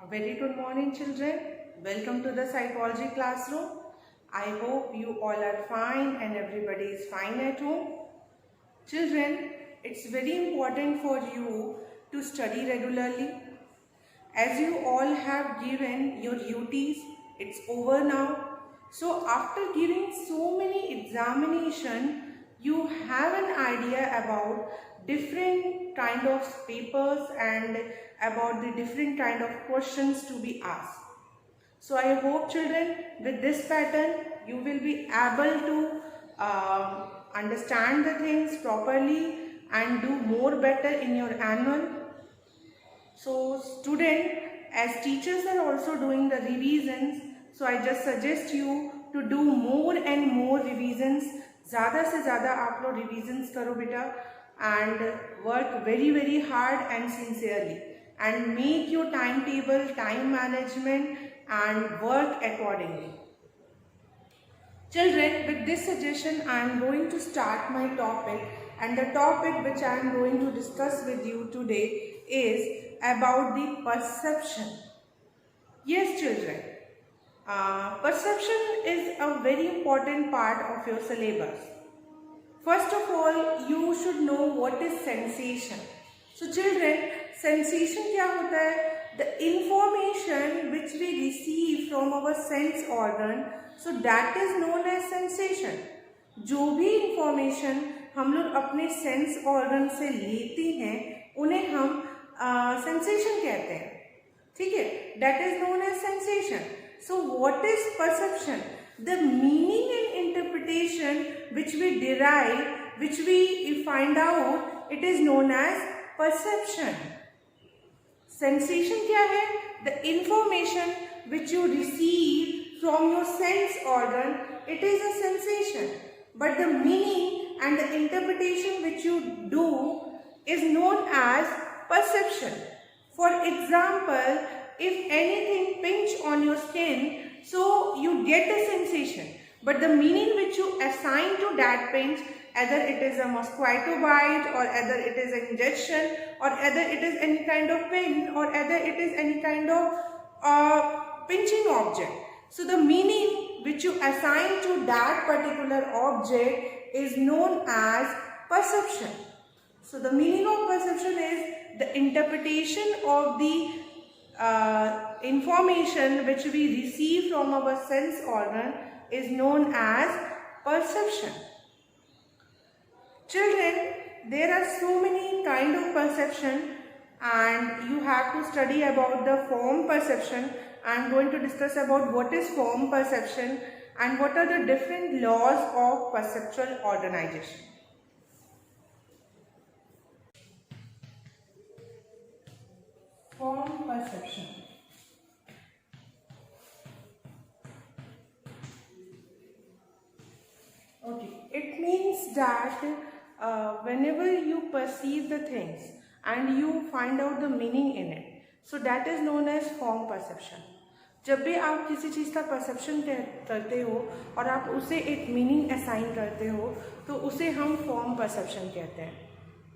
A very good morning, children. Welcome to the psychology classroom. I hope you all are fine and everybody is fine at home. Children, it's very important for you to study regularly. As you all have given your duties, it's over now. So after giving so many examination, you have an idea about different kind of papers and about the different kind of questions to be asked. So I hope, children, with this pattern you will be able to understand the things properly and do more better in your annual. So student, as teachers are also doing the revisions, so I just suggest you to do more and more revisions. ज़्यादा से ज़्यादा आप लोग revisions करो बेटा and work very hard and sincerely and make your timetable, time management and work accordingly. Children, with this suggestion I am going to start my topic, and the topic which I am going to discuss with you today is about the perception. Yes, children, perception is a very important part of your syllabus. First of all, you should know what is sensation. So children, sensation क्या होता है? The information which we receive from our sense organ, so that is known as sensation. जो भी information हम लोग अपने sense organ से लेते हैं उन्हें हम sensation कहते हैं, ठीक है? That is known as sensation. So what is perception? The meaning and interpretation which we derive, which we find out, it is known as perception. Sensation क्या है? The information which you receive from your sense organ, it is a sensation. But the meaning and the interpretation which you do is known as perception. For example, if anything pinch on your skin, so you get a sensation. But the meaning which you assign to that pinch, either it is a mosquito bite or either it is an injection or either it is any kind of pain or either it is any kind of pinching object. So the meaning which you assign to that particular object is known as perception. So the meaning of perception is the interpretation of the information which we receive from our sense organ is known as perception. Children, there are so many kind of perception and you have to study about the form perception. I am going to discuss about what is form perception and what are the different laws of perceptual organization. Form perception. Okay, it means that whenever you perceive the things and you find out the meaning in it, so that is known as form perception. जब भी आप किसी चीज़ का perception करते हो और आप उसे एक मीनिंग असाइन करते हो तो उसे हम फॉर्म परसेप्शन कहते हैं.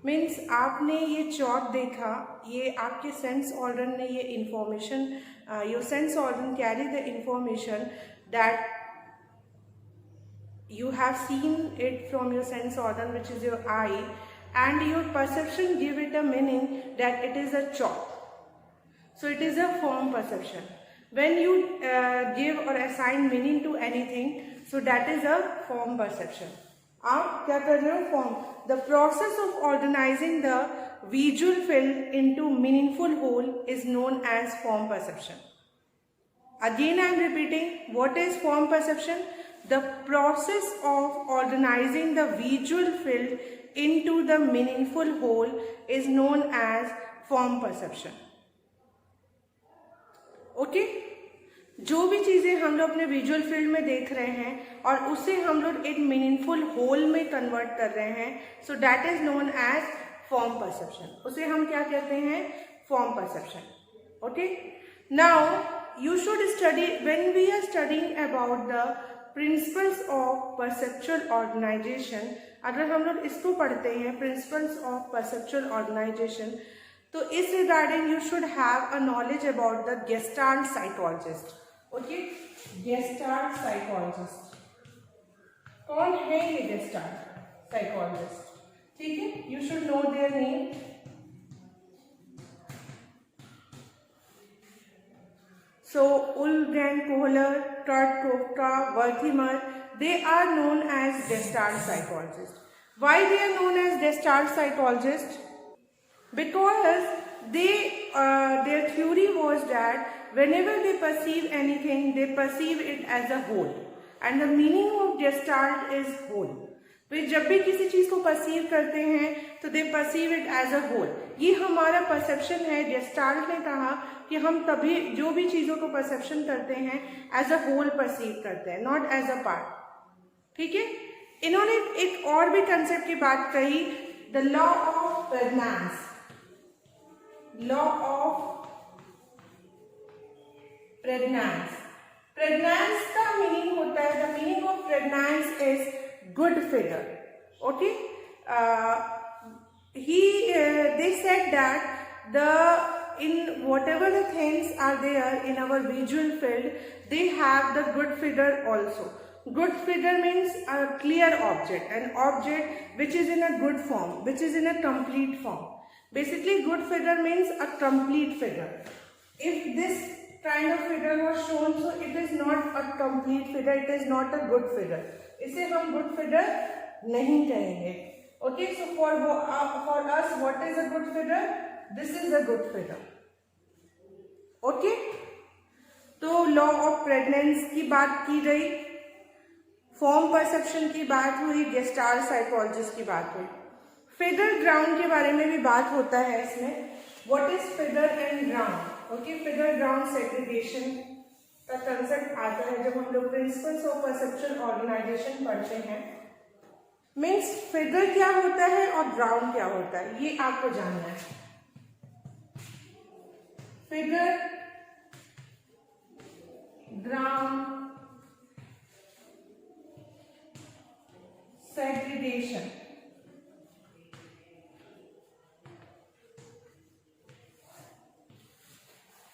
मीन्स आपने ये चॉक देखा, ये आपके सेंस ऑर्गन ने ये information, your sense organ carry the information that you have seen it from your sense organ, which is your eye, and your perception give it a meaning that it is a chalk. So it is a form perception. When you give or assign meaning to anything, so that is a form perception. आप क्या कर रहे हो? Form. The process of organizing the visual field into meaningful whole is known as form perception. Again I am repeating, what is form perception? The process of organizing the visual field into the meaningful whole is known as form perception. Okay? जो भी चीज़ें हम लोग अपने visual field में देख रहे हैं और उसे हम लोग एक मीनिंगफुल होल में कन्वर्ट कर रहे हैं, so that is known as form perception. उसे हम क्या कहते हैं? Form perception. Okay, now you should study when we are studying about the principles of perceptual organisation. अगर हम लोग इसको पढ़ते हैं, प्रिंसिपल्स ऑफ परसेप्चुअल ऑर्गेनाइजेशन, तो इस regarding you should have a knowledge about the gestalt psychologist. Okay, gestalt psychologist कौन है ये गेस्टाल्ट साइकोलॉजिस्ट? ठीक है, you should know their name. So Ulrich Kohler, Kurt Koepka, Wertheimer, they are known as Gestalt psychologists. Why they are known as Gestalt psychologists? Because their theory was that whenever they perceive anything, they perceive it as a whole, and the meaning of Gestalt is whole. वे जब भी किसी चीज को perceive करते हैं तो they perceive it as a whole. ये हमारा परसेप्शन है. गेस्टाल्ट ने कहा कि हम तभी जो भी चीजों को परसेप्शन करते हैं एज अ होल परसीव करते हैं, नॉट एज अ पार्ट. ठीक है. इन्होंने एक और भी कंसेप्ट की बात कही, the law of pregnance. Law of pregnance. Pregnance का मीनिंग होता है, the meaning of pregnance is good figure. Okay, they said that in whatever the things are there in our visual field, they have the good figure also. Good figure means a clear object, an object which is in a good form, which is in a complete form. Basically, good figure means a complete figure. If this kind of figure was shown, so it is not a complete figure, it is not a good figure. इसे हम good figure नहीं कहेंगे. Okay, so for us what is a good figure? This is a good figure. Okay, तो law of प्रेग्नेंस की बात की गई, form perception की बात हुई, गेस्टाल्ट साइकोलॉजिस्ट की बात हुई. फिगर ग्राउंड के बारे में भी बात होता है इसमें. What is figure and ground? Okay, figure ground segregation का कंसेप्ट आता है जब हम लोग प्रिंसिपल्स ऑफ परसेप्शन ऑर्गेनाइजेशन पढ़ते हैं. मीन्स फिगर क्या होता है और ग्राउंड क्या होता है, ये आपको जानना है. Figure, ground, segregation.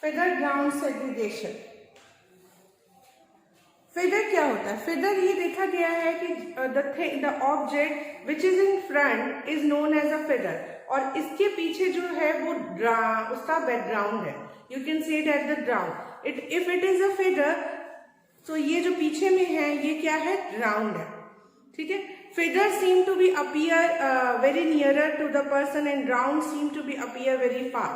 Figure ground segregation. Figure क्या होता है? फिगर ये देखा गया है कि the object which is in front is known as a figure, और इसके पीछे जो है वो उसका बैकग्राउंड है. You can see it at the ground. If it is a figure, तो ये जो पीछे में है ये क्या है? ग्राउंड है. ठीक है. Figure seem to be appear very nearer to the person and ground seem to be appear very far.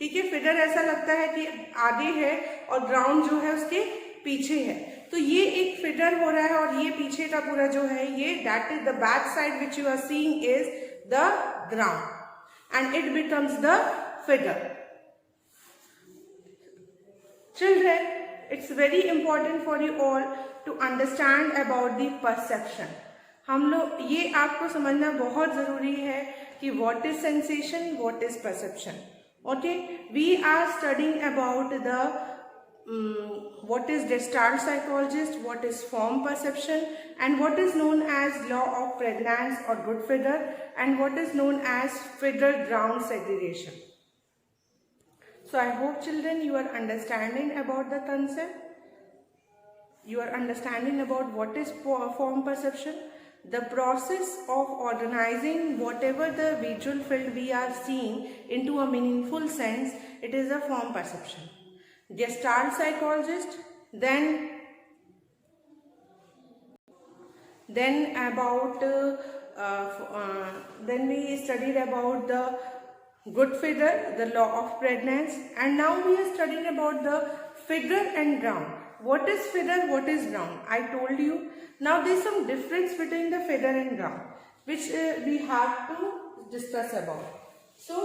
ठीक है. फिगर ऐसा लगता है कि आगे है और ग्राउंड जो है उसके पीछे है. तो ये एक फिगर हो रहा है और ये पीछे का पूरा जो है ये that is the back side which you are seeing is the ground and it becomes the figure. Children, it's very important for you all to understand about the perception. हम लोग ये आपको समझना बहुत जरूरी है कि what is sensation, what is perception. Okay, we are studying about the what is Gestalt psychologist, what is form perception, and what is known as law of pregnance or good figure, and what is known as figure ground segregation. So I hope children you are understanding about the concept. You are understanding about what is form perception, the process of organizing whatever the visual field we are seeing into a meaningful sense. It is a form perception. Gestalt psychologist, then about then we studied about the good figure, the law of pregnancy, and now we are studying about the figure and ground. What is figure, what is ground? I told you. Now there is some difference between the figure and ground, which we have to discuss about. So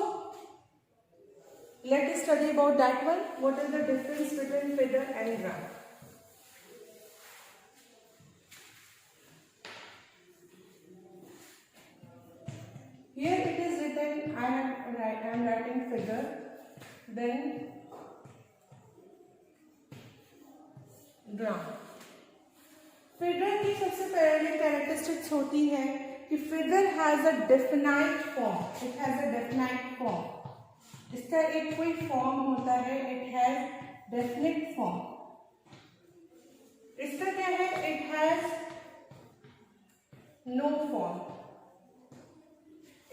let us study about that one. What is the difference between figure and ground? Here it is written, I am writing figure, then ground. Figure की सबसे पहले characteristics होती है कि figure has a definite form. It has a definite form. इसका एक कोई form होता है, इट हैज डेफिनेट फॉर्म। इसका क्या है, इट हैज नो फॉर्म।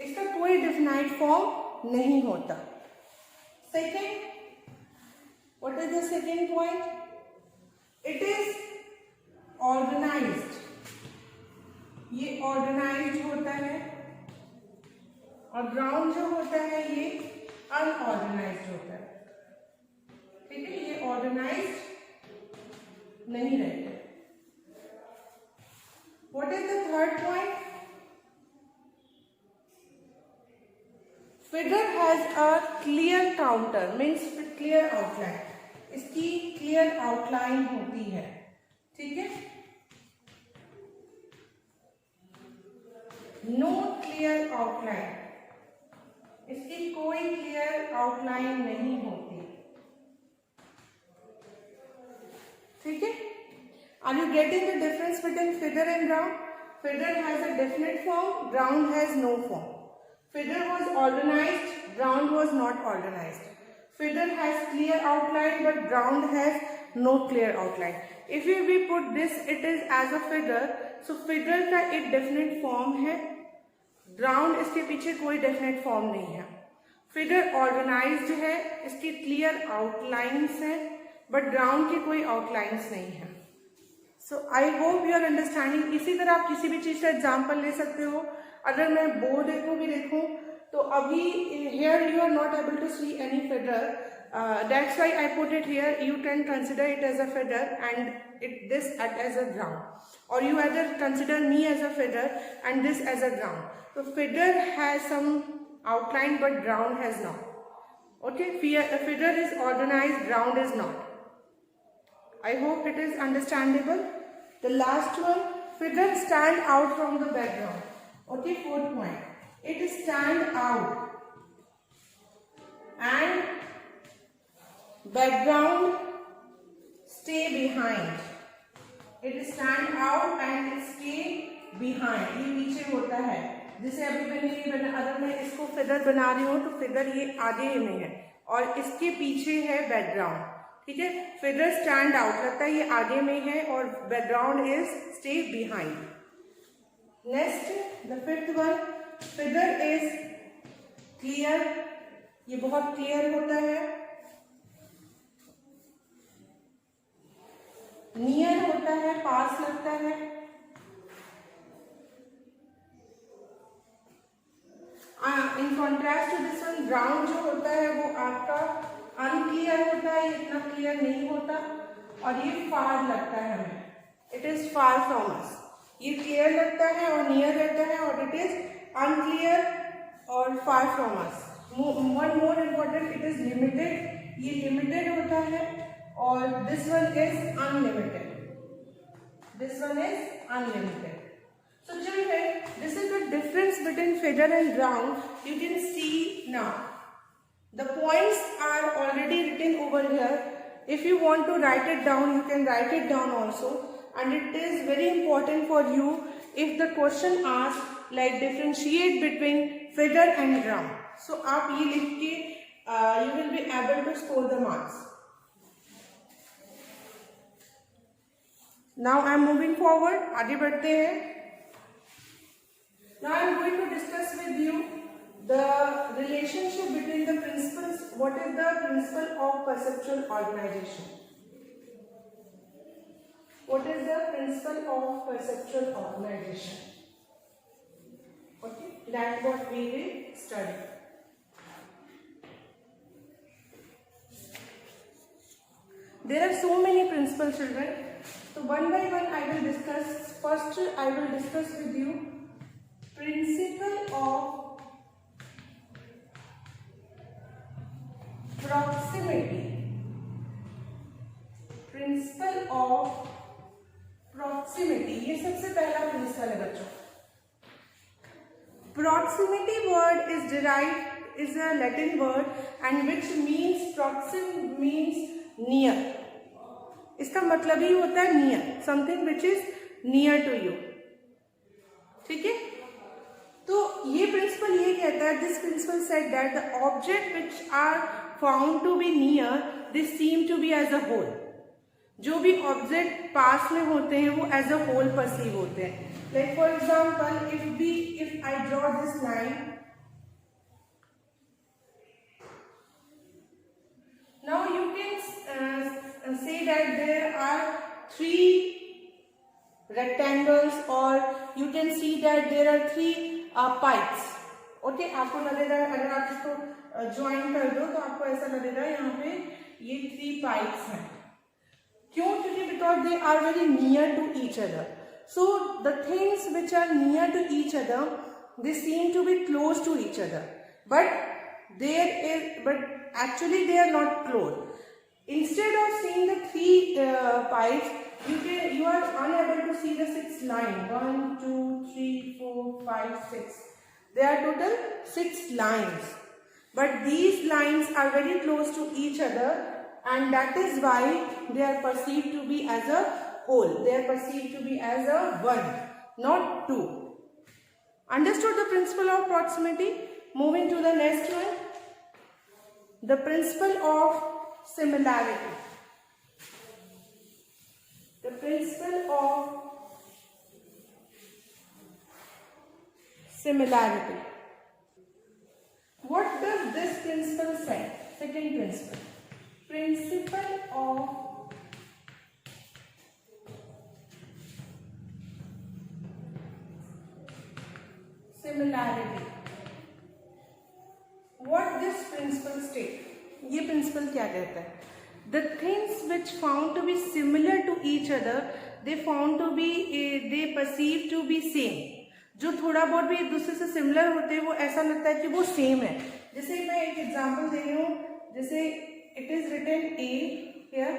इसका कोई डेफिनाइट फॉर्म नहीं होता। Second, what is the second point? It is organised. ये ऑर्गेनाइज्ड होता है और ग्राउंड जो होता है ये अनऑर्गेनाइज्ड होता है। ठीक है, ये ऑर्गेनाइज्ड नहीं रहते। What is the third point? Figure has a clear counter, means clear outline. इसकी क्लियर आउटलाइन होती है। ठीक है, नो क्लियर आउटलाइन, इसकी कोई क्लियर आउटलाइन नहीं होती। ठीक है, are you getting the difference between figure and ground? Figure has a definite form, ground has no form. Figure was organized, ground was not organized. Figure has clear outline, but ground has no clear outline. If we put this, it is as a figure. So figure का एक definite form है, ground इसके पीछे कोई definite form नहीं है. Figure organized है, इसकी clear outlines है, but ground की कोई outlines नहीं है. So I hope you are understanding. इसी तरह आप किसी भी चीज का एग्जाम्पल ले सकते हो. अगर मैं बोर्ड को भी देखूं तो अभी here you are not able to see any figure. That's why I put it here. You can consider it as a figure and this as a ground, or you either consider me as a figure and this as a ground. So figure has some outline but ground has not. Okay, figure is organized, ground is not. I hope it is understandable. The last one, figure stand out from the background. Okay, fourth point, it stand out and background stay behind. It stand out and it stay behind. ये पीछे होता है, जिसे अभी मैंने ये बना, अगर मैं इसको फिगर बना रही हूँ तो फिगर ये आगे में है और इसके पीछे है बैकग्राउंड. ठीक है, फिगर स्टैंड आउट लगता है ये आगे में है और background is stay behind. Next, the fifth one, figure is clear. ये बहुत क्लियर होता है. नियर होता है, पास लगता है. In contrast to this one, ground जो होता है वो आपका अनक्लियर होता है, इतना क्लियर नहीं होता और ये फार लगता है हमें. It is far from us. ये क्लियर लगता है और नियर रहता है और इट इज अनक्लियर और far from us. One more important, it is limited. ये लिमिटेड होता है और this one is unlimited. This one is unlimited. So children, this is the difference between figure and ground. You can see now. The points are already written over here. If you want to write it down, you can write it down also. And it is very important for you if the question asks like differentiate between figure and ground. So आप ये लिख के you will be able to score the marks. Now I am moving forward. आगे बढ़ते हैं. Now I am going to discuss with you the relationship between the principles. What is the principle of perceptual organization? What is the principle of perceptual organization? Okay, that's what we will study. There are so many principles, children. So one by one I will discuss. First I will discuss with you principle of proximity. Principle of proximity, ये सबसे पहला principal है बच्चों. Proximity word is derived, is a Latin word and which means proxim means near. इसका मतलब ही होता है near, something which is near to you. ठीक है. तो ये प्रिंसिपल ये कहता है, this principle said that the object which are found to be near this seem to be as a whole. जो भी ऑब्जेक्ट पास में होते हैं वो एज अ होल परसीव होते हैं। Like for example if I draw this line, now you can say that there are three rectangles, or you can see that there are three pipes. Okay, आपको लगेगा अगर आप इसको join कर दो तो आपको ऐसा लगेगा यहाँ पे ये 3 पाइप्स हैं। क्यों? क्योंकि because they are very near to each other. So the things which are near to each other they seem to be close to each other, but actually they are not close. Instead of seeing the 3 pipes, you are unable to see the 6 line. 1, 2, 3, 4, 5, 6. There are total 6 lines. But these lines are very close to each other, and that is why they are perceived to be as a whole. They are perceived to be as a one, not two. Understood the principle of proximity? Moving to the next one. The principle of similarity. The principle of similarity. What does this principle say? Second principle. Principle of similarity. What this principle state? ये principal क्या कहता है? The things which found to be similar to each other, they found to be, they perceive to be same. जो थोड़ा बहुत भी एक दूसरे से सिमिलर होते हैं वो ऐसा लगता है कि वो सेम है। जैसे मैं एक एग्जांपल दे रही हूँ, जैसे it is written A here,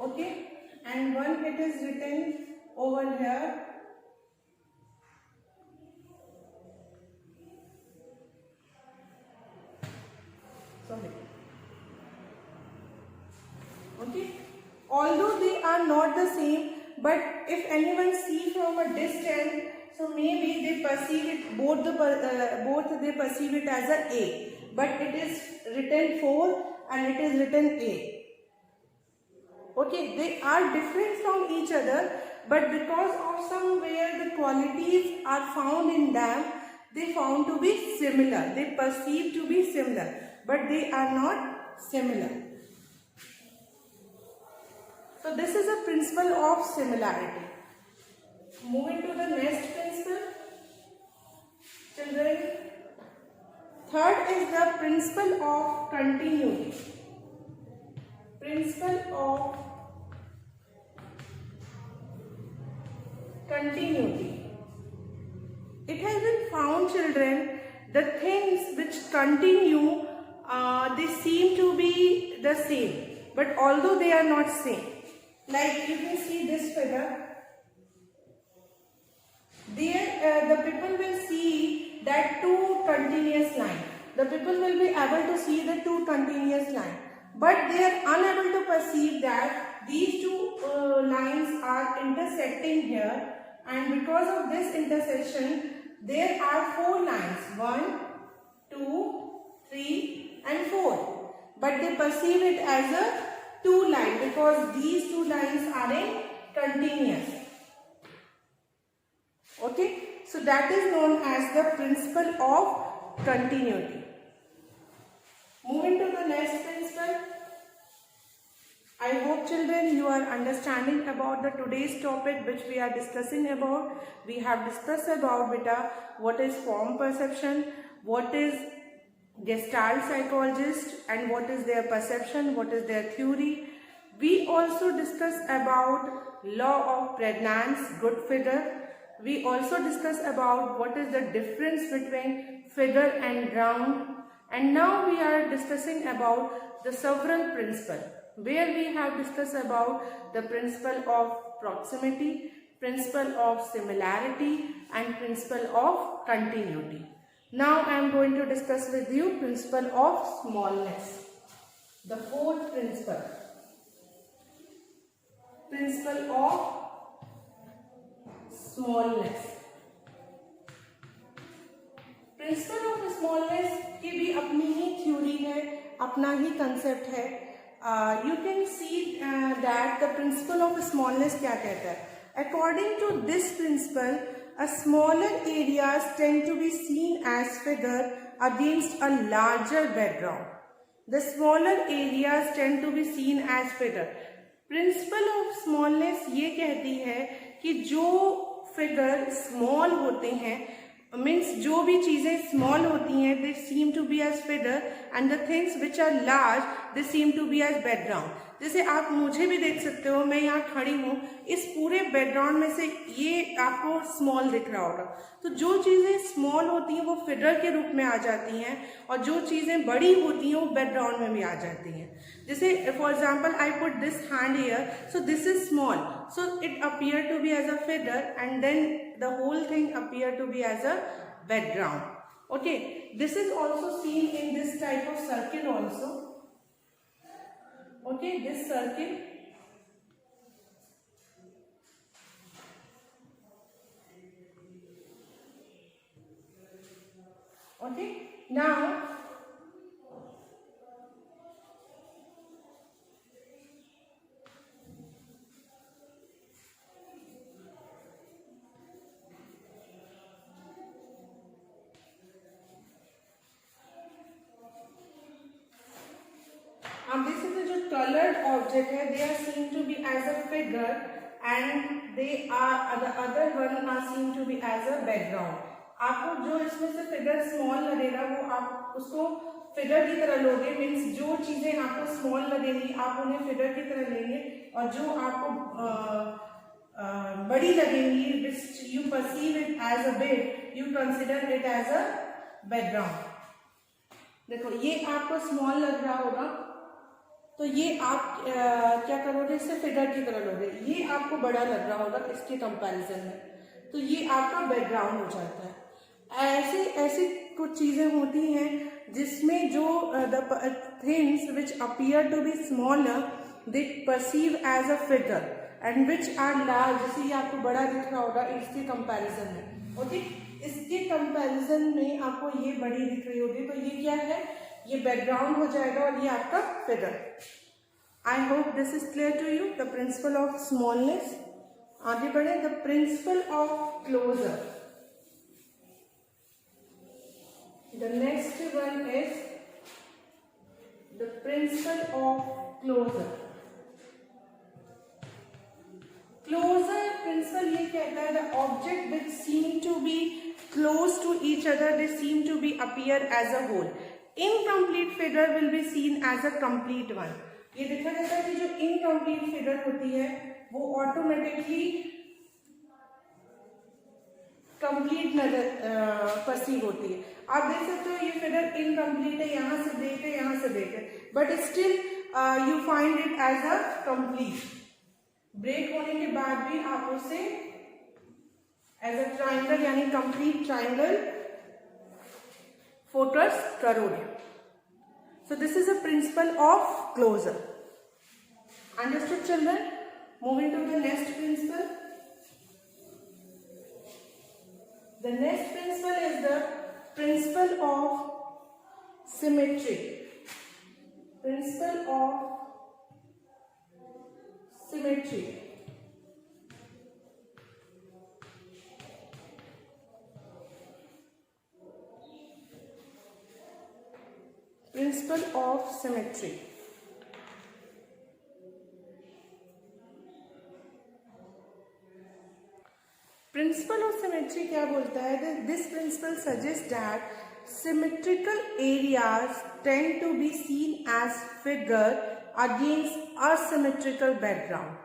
okay, and one it is written over here. Sorry. Okay, although they are not the same, but if anyone see from a distance, so maybe they perceive it both they perceive it as a, but it is written 4 and it is written A. Okay, they are different from each other, but because of somewhere the qualities are found in them, they found to be similar. They perceive to be similar, but they are not similar. So this is a principle of similarity. Moving to the next principle, children. Third is the principle of continuity. Principle of continuity. It has been found, children, the things which continue, they seem to be the same, but although they are not same. Like you can see this figure. There, the people will see that 2 continuous lines. The people will be able to see the 2 continuous lines, but they are unable to perceive that these 2 lines are intersecting here, and because of this intersection, there are 4 lines. 1, 2, 3, and 4. But they perceive it as a 2 line because these 2 lines are in continuous. Okay, so that is known as the principle of continuity. Moving to the next principle. I hope, children, you are understanding about the today's topic which we are discussing about. We have discussed about beta what is form perception, what is Gestalt psychologist, and what is their perception, what is their theory. We also discussed about law of pregnance, good figure. We also discussed about what is the difference between figure and ground. And now we are discussing about the several principle, where we have discussed about the principle of proximity, principle of similarity, and principle of continuity. Now I am going to discuss with you principle of smallness. The fourth principle. Principle of smallness. Principle of smallness की भी अपनी ही theory है, अपना ही concept है. You can see that the principle of smallness क्या कहता है. According to this principle, a smaller areas tend to be seen as figure against a larger background. The smaller areas tend to be seen as figure. Principal of smallness ये कहती है कि जो figure small होते हैं, means जो भी चीजें स्मॉल होती हैं, they seem to be as figure, and the things which are large they seem to be as background. जैसे आप मुझे भी देख सकते हो, मैं यहाँ खड़ी हूँ, इस पूरे बैकग्राउंड में से ये आपको स्मॉल दिख रहा होगा. तो जो चीजें स्मॉल होती हैं वो फिगर के रूप में आ जाती हैं, और जो चीजें बड़ी होती हैं वो बैकग्राउंड में भी आ जाती हैं. जैसे for example I put this hand here, so this is small, so it appear to be as a figure, and then the whole thing appear to be as a background. Okay, this is also seen in this type of circle also. Okay, this circle. Okay, now this is जो colored object है, they are seen to be as a figure, and they are the other one are seen to be as a background. आपको जो इसमें से figure small लगेगा वो आप उसको फिगर की तरह लोगे, मीन्स जो चीजें आपको स्मॉल लगेंगी आप उन्हें फिगर की तरह लेंगे, और जो आपको बड़ी लगेंगी, which you perceive it as a big, you consider it as a background. देखो ये आपको स्मॉल लग रहा होगा, तो ये आप क्या करोगे, इससे फिगर की तरह लोगे. ये आपको बड़ा लग रहा होगा इसके कंपैरिजन में, तो ये आपका बैकग्राउंड हो जाता है. ऐसी कुछ चीजें होती हैं जिसमें जो the things which appear to be smaller they perceive as a figure, and which are large, जैसे ये आपको बड़ा दिख रहा होगा इसके कंपैरिजन में. ओके, इसके कंपैरिजन में आपको ये बड़ी दिख रही होगी, तो ये क्या है, ये बैकग्राउंड हो जाएगा और ये आपका figure. I hope this is clear to you. The principle of smallness. आगे बढ़े. The principle of closure. The next one is the principle of closure. Closure principle ये कहता है the object which seem to be close to each other, they seem to be appear as a whole. Incomplete figure will be seen as a complete one. ये देखा जाता है कि जो incomplete figure होती है वो ऑटोमेटिकली कंप्लीट नजर परसीव होती है. आप देख सकते हो ये फिगर इनकम्प्लीट है, यहाँ से ब्रेक है, यहाँ से ब्रेक है, but still you find it as a complete. Break होने के बाद भी आप उसे एज अ ट्राइंगल यानी कंप्लीट ट्राइंगल फोकस करोगे. So this is a principle of closure. Understood children? Moving to the next principle. The next principle is the principle of symmetry. Principle of symmetry. Principle of symmetry. Principle of symmetry क्या बोलता है? This principle suggests that symmetrical areas tend to be seen as figure against asymmetrical background.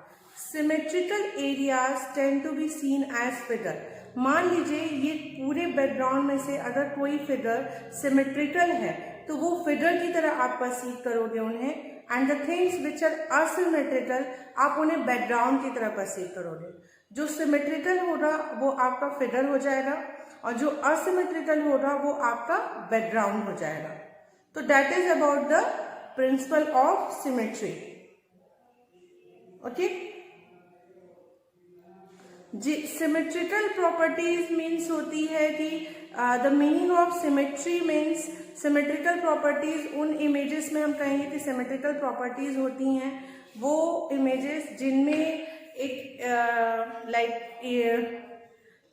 Symmetrical areas tend to be seen as figure. मान लीजिए ये पूरे background में से अगर कोई फिगर सिमेट्रिकल है तो वो फिगर की तरह आप परसीव करोगे उन्हें, and the things which are asymmetrical आप उन्हें बैकग्राउंड की तरह परसीव करोगे. जो सिमेट्रिकल होगा वो आपका फिगर हो जाएगा, और जो असिमेट्रिकल होगा वो आपका बैकग्राउंड हो जाएगा. तो that is about the principle of symmetry. Okay, जी सिमेट्रिकल प्रॉपर्टीज मीन्स होती है कि the meaning of symmetry means symmetrical properties, उन इमेजेस में हम कहेंगे कि सिमेट्रिकल प्रॉपर्टीज होती हैं वो इमेजेस जिनमें एक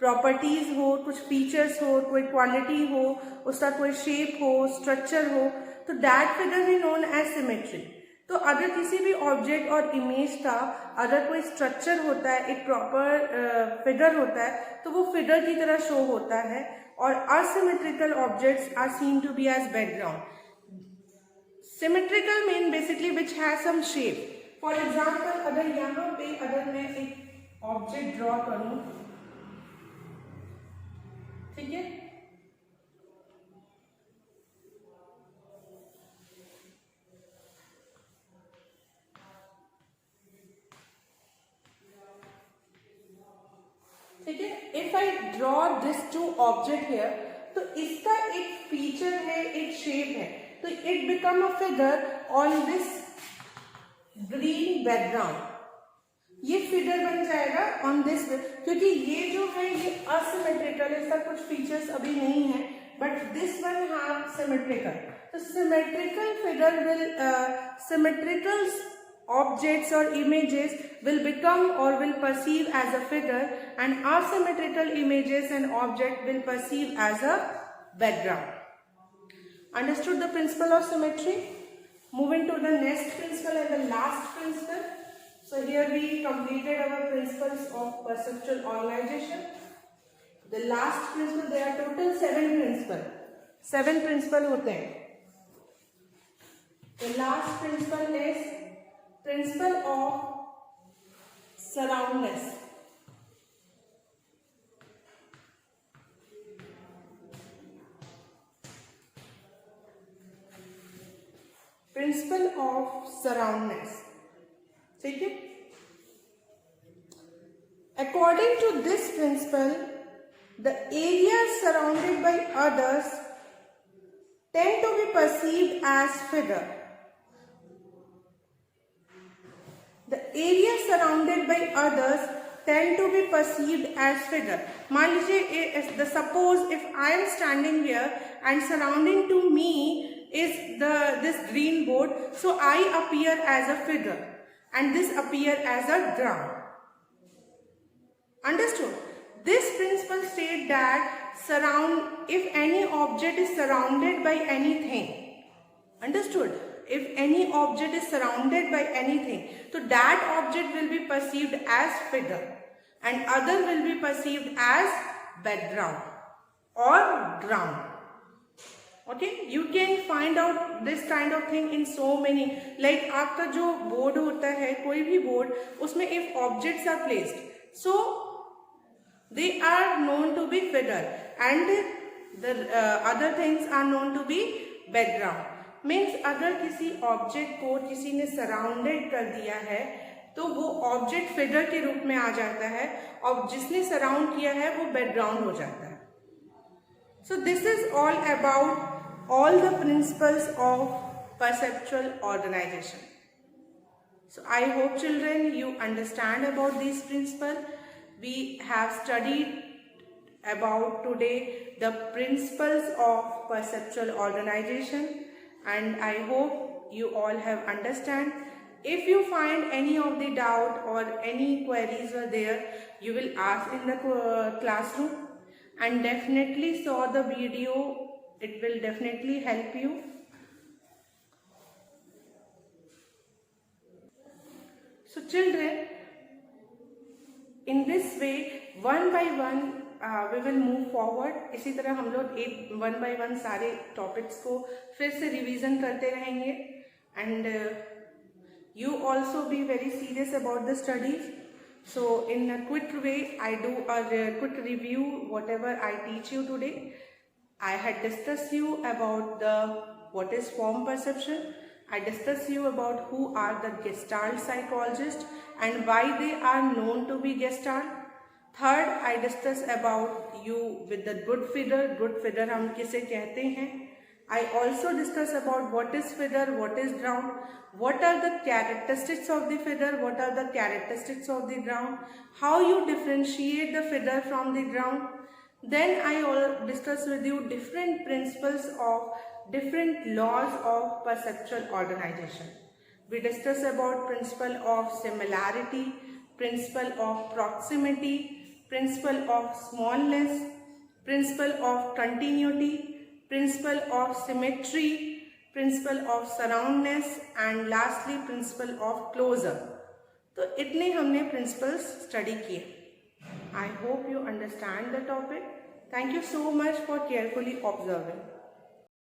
प्रॉपर्टीज हो, कुछ फीचर्स हो, कोई क्वालिटी हो, उसका कोई शेप हो, स्ट्रक्चर हो, तो that figure is known as symmetry. तो अगर किसी भी ऑब्जेक्ट और इमेज का अगर कोई स्ट्रक्चर होता है, एक प्रॉपर फिगर होता है, तो वो फिगर की तरह शो होता है, और asymmetrical objects are seen to be as background. Symmetrical mean basically which has some shape. For example, अगर यहाँ पे अगर मैं एक ऑब्जेक्ट ड्रॉ करूं, ठीक है, ठीक है, if I draw this two object here, तो इसका एक फीचर है, एक शेप है, तो it become a figure on this green background. ये फिगर बन जाएगा ऑन दिस, क्योंकि ये जो है ये असिमेट्रिकल, इसका कुछ फीचर्स अभी नहीं है, but this one have symmetrical. तो symmetrical figure will symmetrical objects or images will become or will perceive as a figure, and asymmetrical images and object will perceive as a background. Understood the principle of symmetry? Moving to the next principle and the last principle. So here we completed our principles of perceptual organization. The last principle, there are total 7 principles. 7 principles होते हैं. The last principle is principle of surroundness. Principle of surroundness. ठीक है? According to this principle, the areas surrounded by others tend to be perceived as figure. The areas surrounded by others tend to be perceived as figure. मान लीजिए, suppose if I am standing here and surrounding to me is this green board, so I appear as a figure and this appear as a ground. Understood? This principle states that if any object is surrounded by anything, understood? If any object is surrounded by anything, so that object will be perceived as figure and other will be perceived as background or ground. Okay, you can find out this kind of thing in so many, like आपका जो board होता है, कोई भी board, उसमें if objects are placed, so they are known to be figure and the other things are known to be background. Means अगर किसी object को किसी ने सराउंडेड कर दिया है तो वो ऑब्जेक्ट फिगर के रूप में आ जाता है, और जिसने सराउंड किया है वो बैकग्राउंड हो जाता है. So this is all about all the principles of perceptual organisation. So I hope children you understand about these principles. We have studied about today the principles of perceptual organization, and I hope you all have understand. If you find any of the doubt or any queries are there, you will ask in the classroom, and definitely saw the video. It will definitely help you. So children, in this way, one by one we will move forward. इसी तरह हम लोग one by one सारे topics को फिर से revision करते रहेंगे, and you also be very serious about the studies. So in a quick way, I do a quick review whatever I teach you today. I had discussed you about what is form perception. I discussed you about who are the Gestalt psychologists and why they are known to be Gestalt. Third, I discussed about you with the good figure. Good figure हम किसे कहते हैं. I also discussed about what is figure, what is ground, what are the characteristics of the figure, what are the characteristics of the ground, how you differentiate the figure from the ground. Then I will discuss with you different principles of different laws of perceptual organization. We discuss about principle of similarity, principle of proximity, principle of smallness, principle of continuity, principle of symmetry, principle of surroundness and lastly principle of closure. तो इतने हमने principles study किए. I hope you understand the topic. Thank you so much for carefully observing.